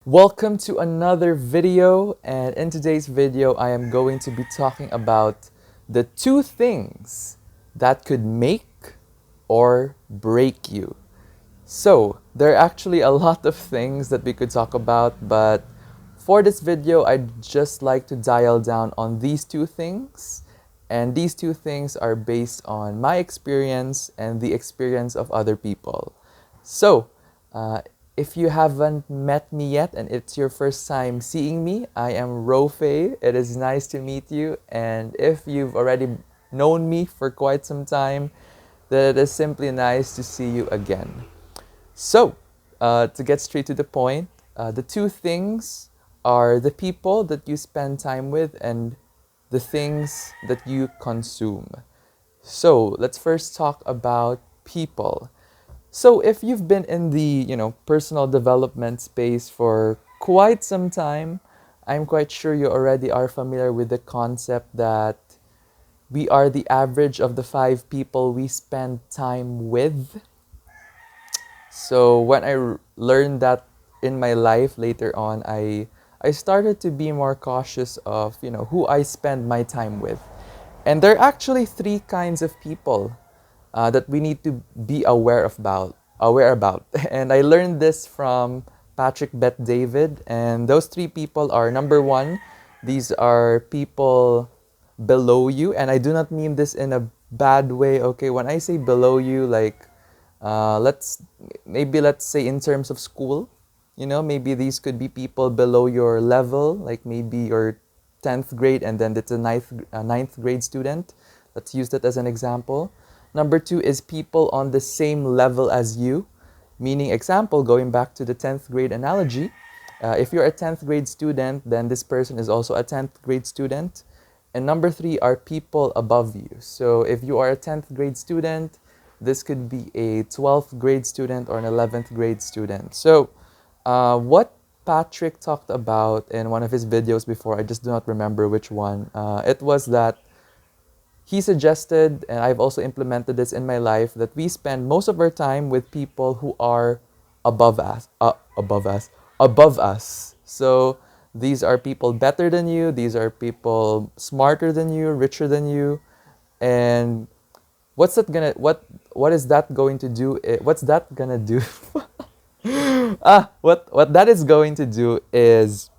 Welcome to another video, and in today's video I am going to be talking about the two things that could make or break you. So, there are actually a lot of things that we could talk about, but for this video I'd just like to dial down on these two things, and these two things are based on my experience and the experience of other people. So, uh, if you haven't met me yet and it's your first time seeing me, I am Rophe. It is nice to meet you. And if you've already known me for quite some time, then it is simply nice to see you again. So, to get straight to the point, the two things are the people that you spend time with and the things that you consume. So, let's first talk about people. So if you've been in the, personal development space for quite some time, I'm quite sure you already are familiar with the concept that we are the average of the five people we spend time with. So when learned that in my life later on, I started to be more cautious of, who I spend my time with. And there are actually three kinds of people that we need to be aware about. And I learned this from Patrick Bet David. And those three people are: number one, these are people below you. And I do not mean this in a bad way. Okay, when I say below you, like let's say in terms of school, maybe these could be people below your level, like maybe your 10th grade and then it's a ninth grade student. Let's use that as an example. Number two is people on the same level as you, meaning, example, going back to the 10th grade analogy, if you're a 10th grade student, then this person is also a 10th grade student. And number three are people above you. So if you are a 10th grade student, this could be a 12th grade student or an 11th grade student. So what Patrick talked about in one of his videos before, I just do not remember which one, it was that he suggested, and I've also implemented this in my life, that we spend most of our time with people who are above us. So these are people better than you, these are people smarter than you, richer than you. And what is that going to do? What's that gonna do? What that is going to do is,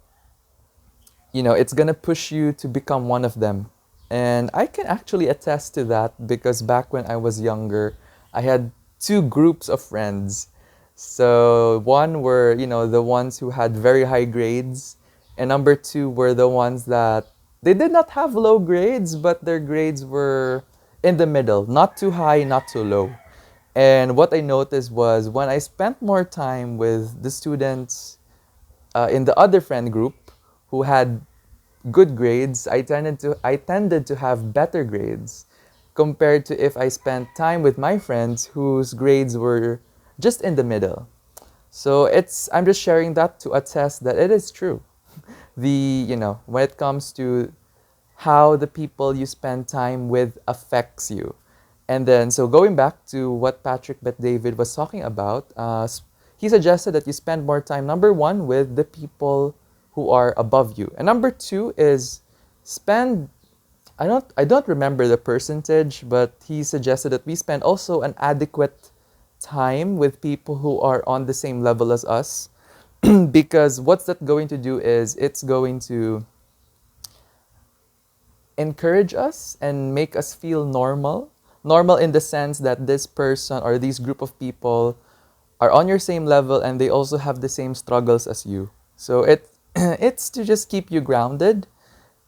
it's gonna push you to become one of them. And I can actually attest to that because back when I was younger, I had two groups of friends. So one were, the ones who had very high grades, and number two were the ones that they did not have low grades, but their grades were in the middle, not too high, not too low. And what I noticed was when I spent more time with the students in the other friend group who had good grades, I tended to have better grades compared to if I spent time with my friends whose grades were just in the middle. So I'm just sharing that to attest that it is true. When it comes to how the people you spend time with affects you. And then, so going back to what Patrick Bet David was talking about, he suggested that you spend more time, number one, with the people who are above you. And number two is spend, I don't remember the percentage, but he suggested that we spend also an adequate time with people who are on the same level as us. Because what's that going to do is it's going to encourage us and make us feel normal. Normal in the sense that this person or this group of people are on your same level and they also have the same struggles as you. So it's to just keep you grounded.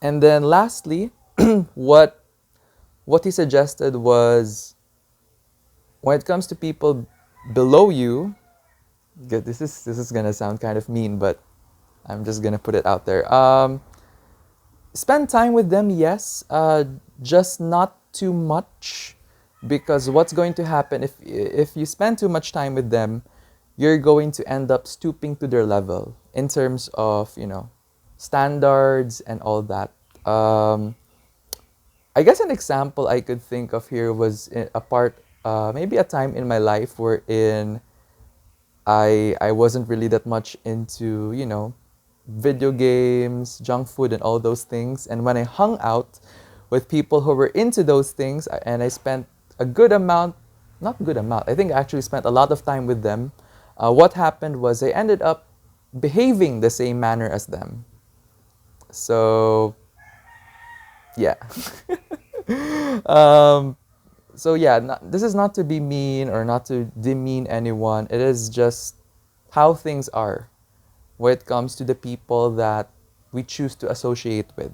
And then lastly, what what he suggested was when it comes to people below you, this is gonna sound kind of mean, but I'm just gonna put it out there. Spend time with them, yes, just not too much, because what's going to happen if you spend too much time with them, you're going to end up stooping to their level in terms of standards and all that. I guess an example I could think of here was maybe a time in my life wherein I wasn't really that much into, video games, junk food, and all those things. And when I hung out with people who were into those things, and I spent a good amount, not good amount, I think I actually spent a lot of time with them. What happened was I ended up behaving the same manner as them. So, yeah. um, so yeah, this is not to be mean or not to demean anyone. It is just how things are when it comes to the people that we choose to associate with.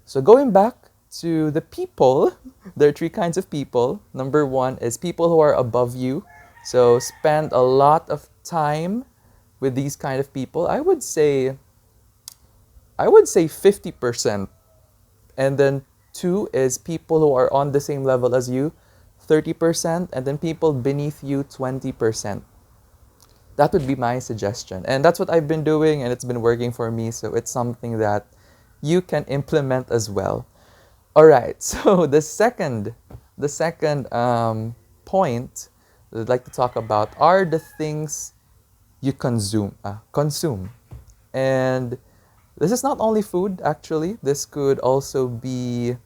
So going back to the people, there are three kinds of people. Number one is people who are above you. So spend a lot of time with these kind of people. I would say 50%. And then two is people who are on the same level as you, 30%, and then people beneath you, 20%. That would be my suggestion. And that's what I've been doing, and it's been working for me. So it's something that you can implement as well. All right. So the second point that I'd like to talk about are the things you consume. And this is not only food, actually. This could also be,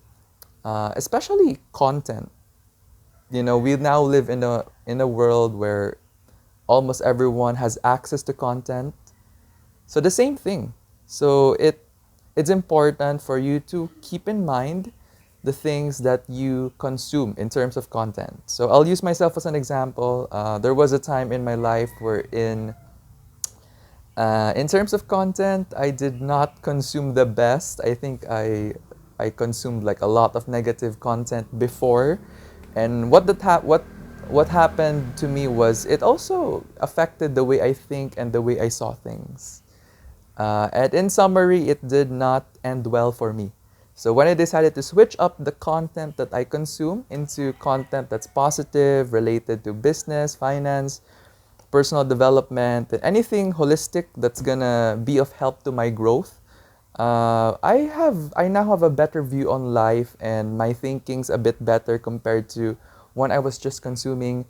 especially content. We now live in a world where almost everyone has access to content. So the same thing. So it's important for you to keep in mind the things that you consume in terms of content. So I'll use myself as an example. There was a time in my life where in terms of content, I did not consume the best. I think I consumed like a lot of negative content before, and what happened to me was it also affected the way I think and the way I saw things. And in summary, it did not end well for me. So when I decided to switch up the content that I consume into content that's positive, related to business, finance, personal development, and anything holistic that's gonna be of help to my growth, I now have a better view on life, and my thinking's a bit better compared to when I was just consuming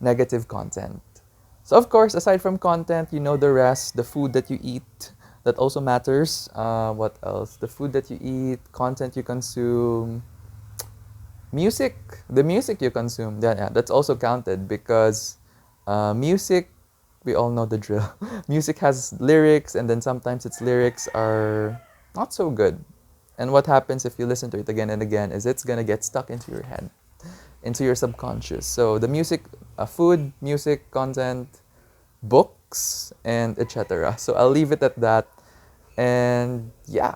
negative content. So of course, aside from content, the rest, the food that you eat, that also matters. What else? The food that you eat, content you consume, music, the music you consume. Yeah, that's also counted because music, we all know the drill. Music has lyrics, and then sometimes its lyrics are not so good. And what happens if you listen to it again and again is it's gonna get stuck into your head, into your subconscious. So the music, food, music, content, books, and etc. So I'll leave it at that. And yeah,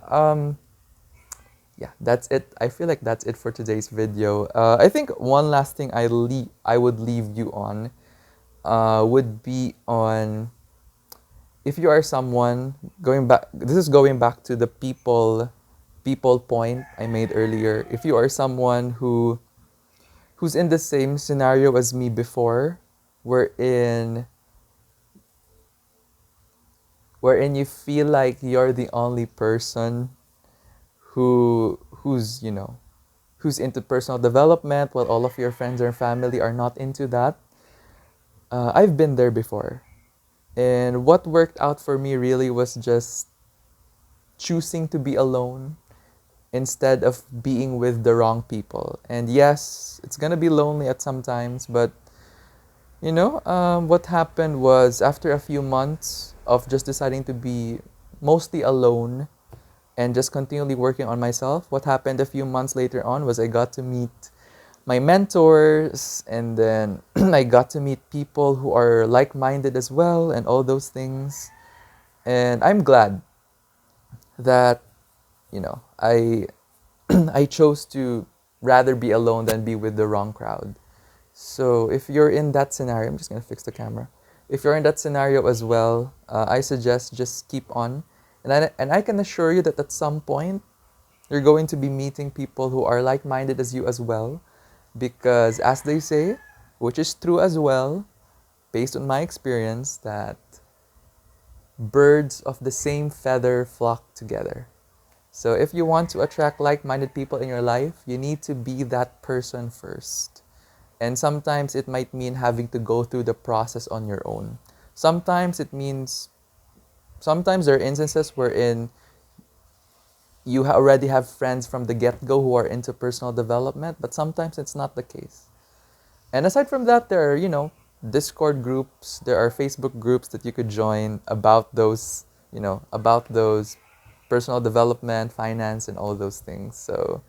that's it. I feel like that's it for today's video. I think one last thing I would leave you on would be on, if you are someone going back. This is going back to the people point I made earlier. If you are someone who's in the same scenario as me before, wherein you feel like you're the only person who's into personal development while all of your friends or family are not into that. I've been there before. And what worked out for me really was just choosing to be alone instead of being with the wrong people. And yes, it's gonna be lonely at some times, but what happened was after a few months of just deciding to be mostly alone and just continually working on myself, what happened a few months later on was I got to meet my mentors, and then I got to meet people who are like-minded as well, and all those things. And I'm glad that, I I chose to rather be alone than be with the wrong crowd. So if you're in that scenario, I'm just gonna fix the camera. If you're in that scenario as well, I suggest just keep on. And I can assure you that at some point, you're going to be meeting people who are like-minded as you as well. Because as they say, which is true as well, based on my experience, that birds of the same feather flock together. So if you want to attract like-minded people in your life, you need to be that person first. And sometimes it might mean having to go through the process on your own. Sometimes it means, sometimes there are instances wherein you already have friends from the get-go who are into personal development, but sometimes it's not the case. And aside from that, there are, Discord groups, there are Facebook groups that you could join about those, about those personal development, finance, and all those things. So,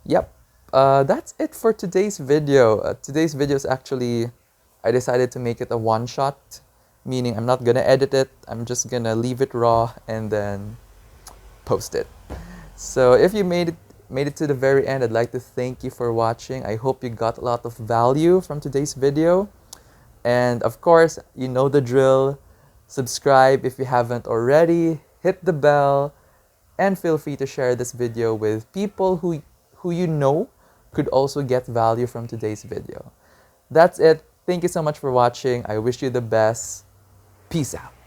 yep. That's it for today's video. Today's video is actually, I decided to make it a one-shot, meaning I'm not gonna edit it. I'm just gonna leave it raw and then post it. So if you made it to the very end, I'd like to thank you for watching. I hope you got a lot of value from today's video. And of course, you know the drill. Subscribe if you haven't already, hit the bell, and feel free to share this video with people who you know could also get value from today's video. That's it. Thank you so much for watching. I wish you the best. Peace out.